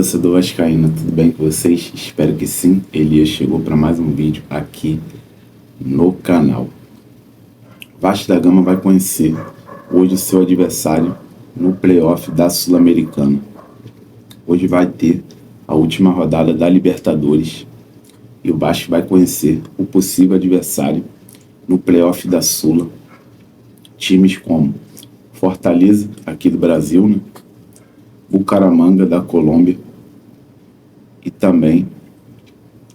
torcedor vascaíno, tudo bem com vocês? Espero que sim. Elias chegou para mais um vídeo aqui no canal. Vasco da Gama vai conhecer hoje o seu adversário no playoff da Sul-Americana. Hoje vai ter a última rodada da Libertadores e o Vasco vai conhecer o possível adversário no playoff da Sula. Times como Fortaleza, aqui do Brasil, né? Bucaramanga, da Colômbia, e também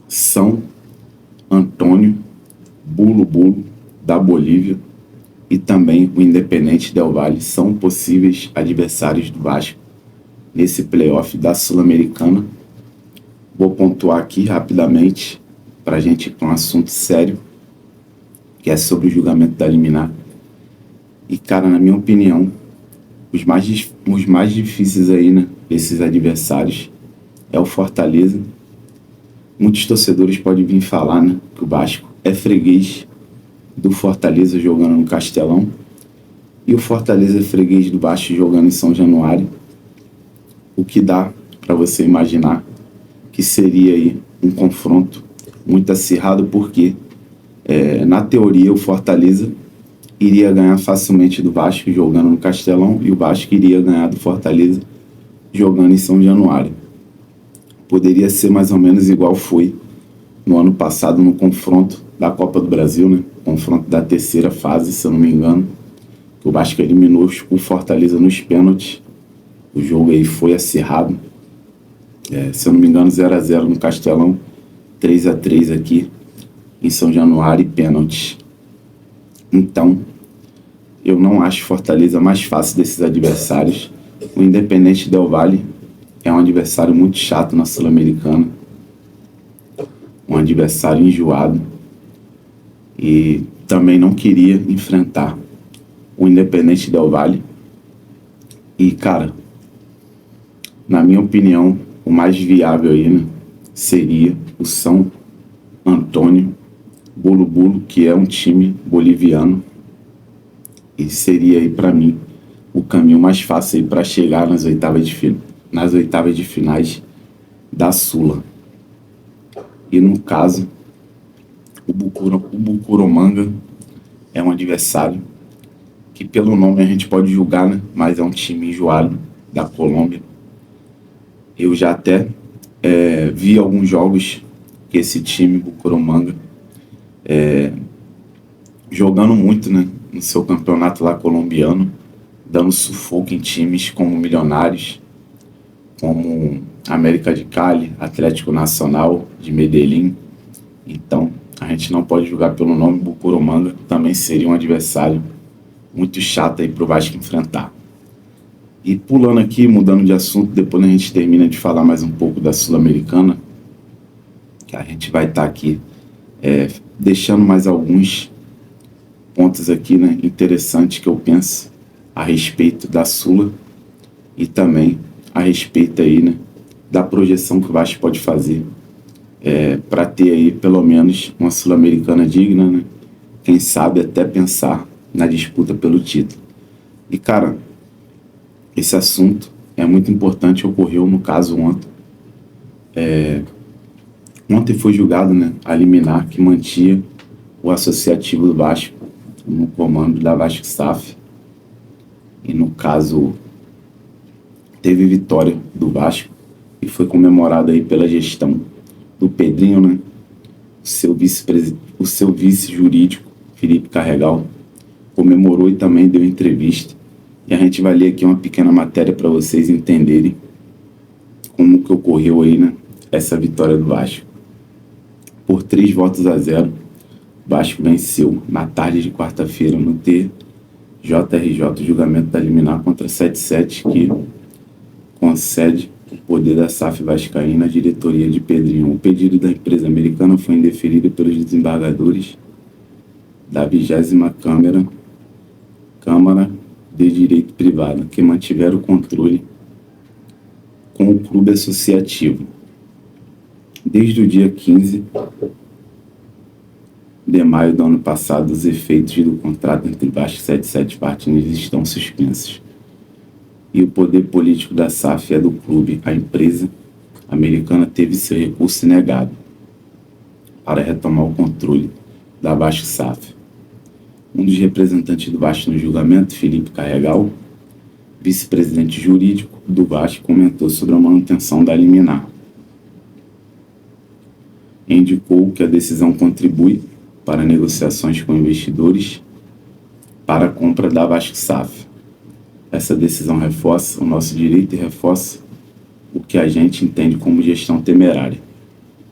São Antônio Bulu, da Bolívia, e também o Independente Del Valle são possíveis adversários do Vasco nesse playoff da Sul-Americana. Vou pontuar aqui rapidamente para a gente ir para um assunto sério, que é sobre o julgamento da liminar. E, cara, na minha opinião, os mais difíceis aí, né, desses adversários é o Fortaleza. Muitos torcedores podem vir falar, né, que o Vasco é freguês do Fortaleza jogando no Castelão e o Fortaleza é freguês do Vasco jogando em São Januário, o que dá para você imaginar que seria aí um confronto muito acirrado, porque na teoria o Fortaleza iria ganhar facilmente do Vasco jogando no Castelão e o Vasco iria ganhar do Fortaleza jogando em São Januário. Poderia ser mais ou menos igual foi no ano passado no confronto da Copa do Brasil, né? Confronto da terceira fase, se eu não me engano, que o Vasco eliminou o Fortaleza nos pênaltis. O jogo aí foi acirrado, se eu não me engano 0-0 no Castelão, 3-3 aqui em São Januário e pênaltis. Então, eu não acho Fortaleza mais fácil desses adversários. O Independente Del Valle é um adversário muito chato na Sul-Americana, um adversário enjoado, e também não queria enfrentar o Independente Del Valle. E, cara, na minha opinião, o mais viável aí, né, seria o São Antônio Bulu, que é um time boliviano, e seria aí para mim o caminho mais fácil aí para chegar nas oitavas de finais da Sula. E no caso, o Bucaramanga é um adversário que pelo nome a gente pode julgar, né? Mas é um time enjoado da Colômbia. Eu já até vi alguns jogos que esse time, Bucaramanga, jogando muito, né, no seu campeonato lá colombiano, dando sufoco em times como Milionários, como América de Cali, Atlético Nacional de Medellín. Então, a gente não pode julgar pelo nome. Bucaramanga também seria um adversário muito chato aí pro Vasco enfrentar. E pulando aqui, mudando de assunto, depois a gente termina de falar mais um pouco da Sul-Americana, que a gente vai estar aqui deixando mais alguns pontos aqui, né, interessantes que eu penso a respeito da Sula e também a respeito aí, né, da projeção que o Vasco pode fazer para ter aí pelo menos uma Sul-Americana digna, né? Quem sabe até pensar na disputa pelo título. E, cara, esse assunto é muito importante, ocorreu no caso ontem. Ontem foi julgado, né, a liminar que mantinha o associativo do Vasco no comando da Vasco SAF. E no caso, teve vitória do Vasco e foi comemorado aí pela gestão do Pedrinho, né? O seu vice jurídico, Felipe Carregal, comemorou e também deu entrevista. E a gente vai ler aqui uma pequena matéria para vocês entenderem como que ocorreu aí, né, essa vitória do Vasco. Por 3-0, o Vasco venceu na tarde de quarta-feira no TJRJ, o julgamento da liminar contra 77, que concede o poder da SAF vascaína à diretoria de Pedrinho. O pedido da empresa americana foi indeferido pelos desembargadores da 20ª Câmara de Direito Privado, que mantiveram o controle com o clube associativo. Desde o dia 15 de maio do ano passado, os efeitos do contrato entre Vasco e 77 Partners estão suspensos. E o poder político da SAF é do clube, a empresa a Americana teve seu recurso negado para retomar o controle da Vasco SAF. Um dos representantes do Vasco no julgamento, Felipe Carregal, vice-presidente jurídico do Vasco, comentou sobre a manutenção da liminar. Indicou que a decisão contribui para negociações com investidores para a compra da Vasco SAF. Essa decisão reforça o nosso direito e reforça o que a gente entende como gestão temerária.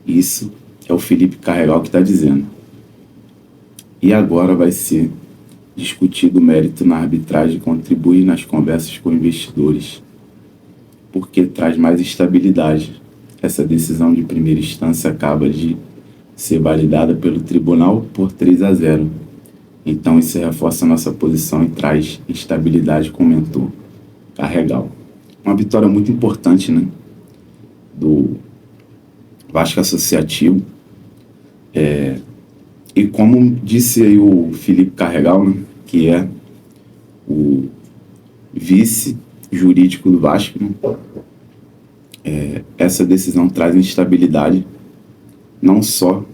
Isso é o Felipe Carregal que está dizendo. E agora vai ser discutido o mérito na arbitragem e contribuir nas conversas com investidores, porque traz mais estabilidade. Essa decisão de primeira instância acaba de ser validada pelo tribunal por 3-0. Então isso reforça a nossa posição e traz estabilidade, comentou Carregal. Uma vitória muito importante, né, do Vasco Associativo. E como disse aí o Felipe Carregal, né, que é o vice jurídico do Vasco, né, essa decisão traz instabilidade não só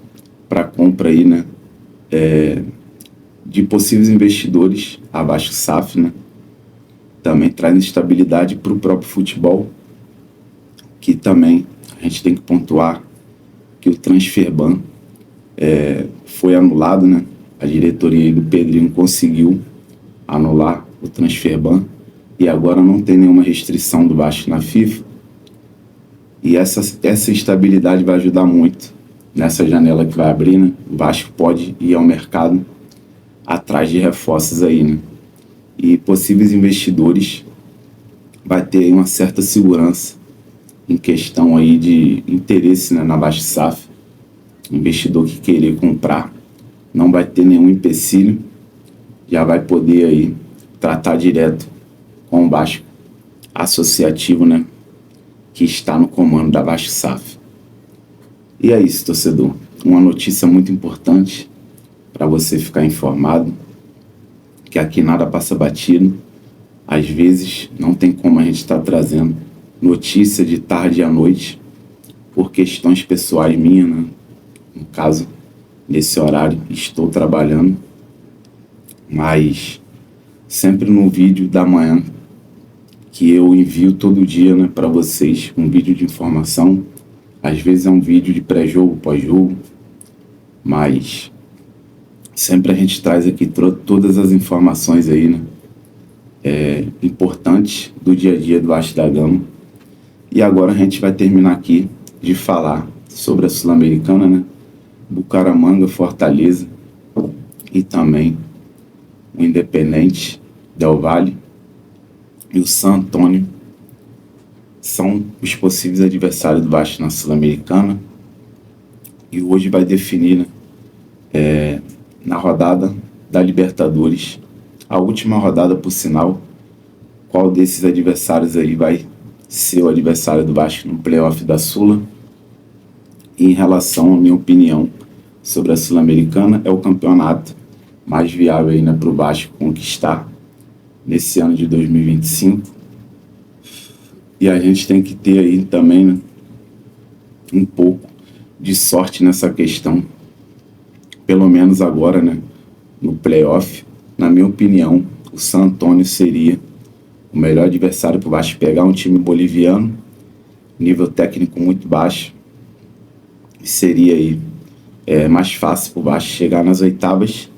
para a compra aí, né, de possíveis investidores, a Vasco SAF, né, também traz instabilidade para o próprio futebol, que também a gente tem que pontuar que o Transferban foi anulado, né? A diretoria do Pedrinho conseguiu anular o Transferban e agora não tem nenhuma restrição do Vasco na FIFA. E essa instabilidade vai ajudar muito nessa janela que vai abrir, né? O Vasco pode ir ao mercado atrás de reforços aí, né? E possíveis investidores vai ter uma certa segurança em questão aí de interesse, né, na Vasco SAF. Investidor que querer comprar não vai ter nenhum empecilho, já vai poder aí tratar direto com o Vasco Associativo, né, que está no comando da Vasco SAF. E é isso, torcedor. Uma notícia muito importante para você ficar informado, que aqui nada passa batido. Às vezes não tem como a gente estar trazendo notícia de tarde à noite por questões pessoais minhas, né? No caso, nesse horário estou trabalhando, mas sempre no vídeo da manhã que eu envio todo dia, né, para vocês, um vídeo de informação. Às vezes é um vídeo de pré-jogo, pós-jogo, mas sempre a gente traz aqui todas as informações aí, né, importantes do dia a dia do Vasco da Gama. E agora a gente vai terminar aqui de falar sobre a Sul-Americana, né, Bucaramanga, Fortaleza e também o Independente Del Valle e o San Antônio são os possíveis adversários do Vasco na Sul-Americana. E hoje vai definir, né, na rodada da Libertadores, a última rodada por sinal, qual desses adversários aí vai ser o adversário do Vasco no playoff da Sula. E em relação à minha opinião sobre a Sul-Americana, é o campeonato mais viável aí, né, para o Vasco conquistar nesse ano de 2025. E a gente tem que ter aí também, né, um pouco de sorte nessa questão, pelo menos agora, né, no playoff. Na minha opinião, o San Antônio seria o melhor adversário para o Vasco pegar, um time boliviano, nível técnico muito baixo, e seria aí mais fácil para o Vasco chegar nas oitavas.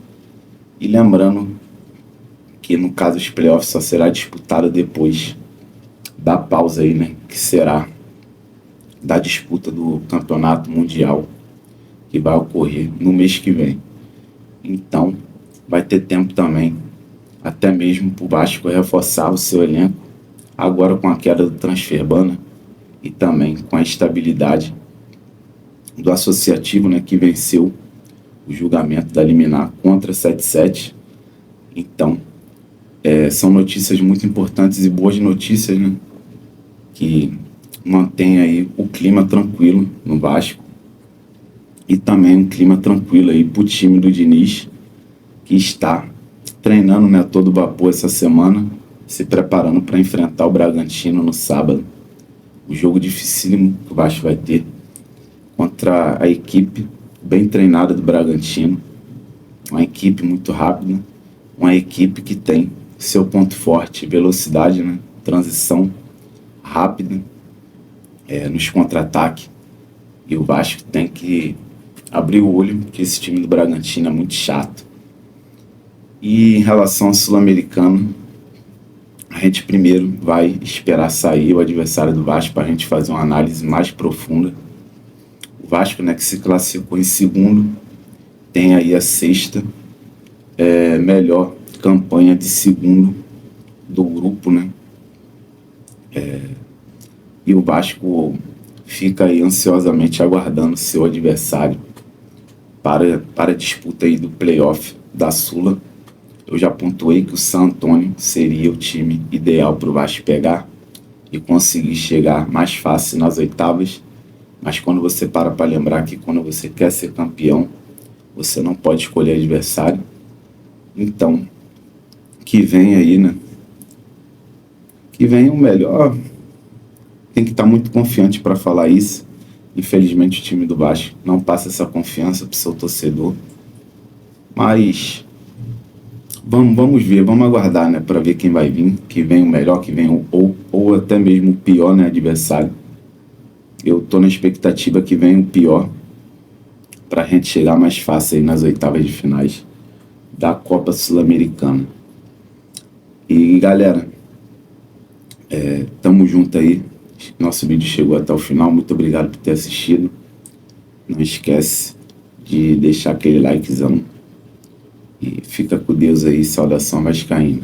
E lembrando que no caso os playoffs só será disputado depois da pausa aí, né, que será da disputa do campeonato mundial, que vai ocorrer no mês que vem. Então vai ter tempo também, até mesmo para o Vasco reforçar o seu elenco, agora com a queda do Transferban, né, e também com a estabilidade do Associativo, né, que venceu o julgamento da liminar contra 7-7. Então, são notícias muito importantes e boas notícias, né, que mantém aí o clima tranquilo no Vasco e também um clima tranquilo aí para o time do Diniz, que está treinando, né, a todo vapor essa semana, se preparando para enfrentar o Bragantino no sábado, o jogo dificílimo que o Vasco vai ter contra a equipe bem treinada do Bragantino, uma equipe muito rápida, uma equipe que tem seu ponto forte, velocidade, né? Transição rápida nos contra-ataques. E o Vasco tem que abrir o olho, porque esse time do Bragantino é muito chato. E em relação ao Sul-Americano, a gente primeiro vai esperar sair o adversário do Vasco para a gente fazer uma análise mais profunda. O Vasco, né, que se classificou em segundo, tem aí a sexta melhor campanha de segundo do grupo, né? E o Vasco fica aí ansiosamente aguardando seu adversário para a disputa aí do playoff da Sula. Eu já pontuei que o San Antônio seria o time ideal para o Vasco pegar e conseguir chegar mais fácil nas oitavas. Mas quando você para lembrar que quando você quer ser campeão, você não pode escolher adversário. Então, que vem aí, né? Que vem o melhor. Tem que estar muito confiante para falar isso. Infelizmente o time do Vasco não passa essa confiança para o seu torcedor. Mas vamos ver, vamos aguardar, né, para ver quem vai vir, que vem o melhor, que vem ou até mesmo o pior, né, adversário. Eu tô na expectativa que venha o pior para a gente chegar mais fácil aí nas oitavas de finais da Copa Sul-Americana. E galera, tamo junto aí. Nosso vídeo chegou até o final. Muito obrigado por ter assistido. Não esquece de deixar aquele likezão. E fica com Deus aí. Saudação vascaína.